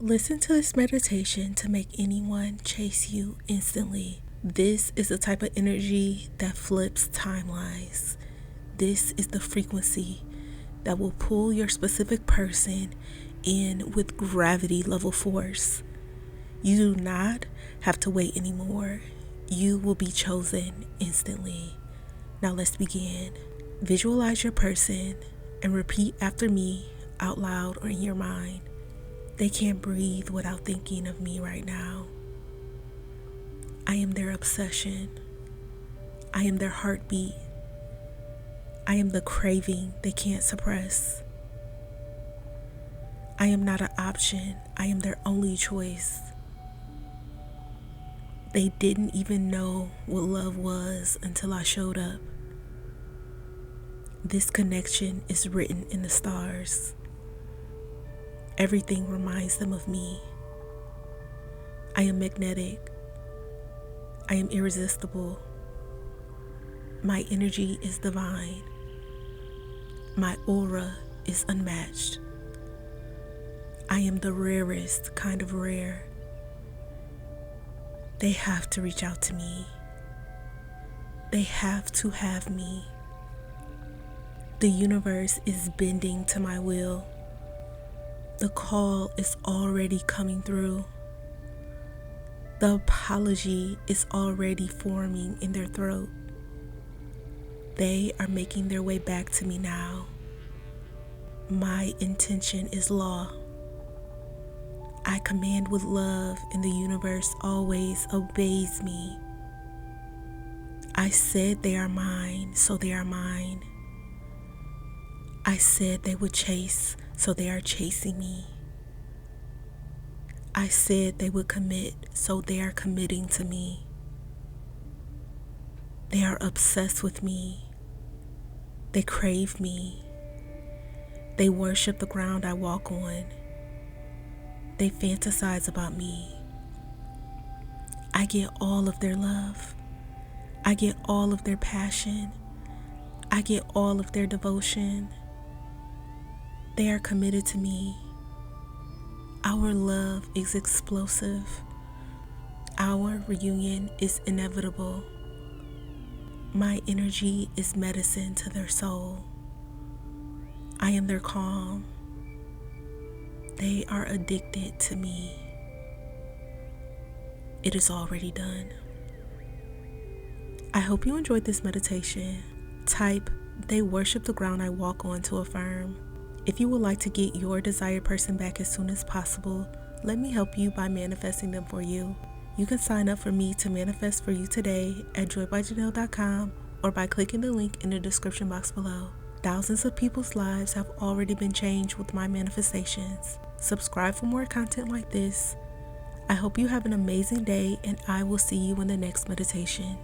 Listen to this meditation to make anyone chase you instantly. This is the type of energy that flips timelines. This is the frequency that will pull your specific person in with gravity level force. You do not have to wait anymore. You will be chosen instantly. Now let's begin. Visualize your person and repeat after me out loud or in your mind. They can't breathe without thinking of me right now. I am their obsession. I am their heartbeat. I am the craving they can't suppress. I am not an option. I am their only choice. They didn't even know what love was until I showed up. This connection is written in the stars. Everything reminds them of me. I am magnetic. I am irresistible. My energy is divine. My aura is unmatched. I am the rarest kind of rare. They have to reach out to me. They have to have me. The universe is bending to my will. The call is already coming through. The apology is already forming in their throat. They are making their way back to me now. My intention is law. I command with love, and the universe always obeys me. I said they are mine, so they are mine. I said they would chase, so they are chasing me. I said they would commit, so they are committing to me. They are obsessed with me. They crave me. They worship the ground I walk on. They fantasize about me. I get all of their love. I get all of their passion. I get all of their devotion. They are committed to me. Our love is explosive. Our reunion is inevitable. My energy is medicine to their soul. I am their calm. They are addicted to me. It is already done. I hope you enjoyed this meditation. Type, "They worship the ground I walk on" to affirm. If you would like to get your desired person back as soon as possible, let me help you by manifesting them for you. You can sign up for me to manifest for you today at joybyjanell.com or by clicking the link in the description box below. Thousands of people's lives have already been changed with my manifestations. Subscribe for more content like this. I hope you have an amazing day, and I will see you in the next meditation.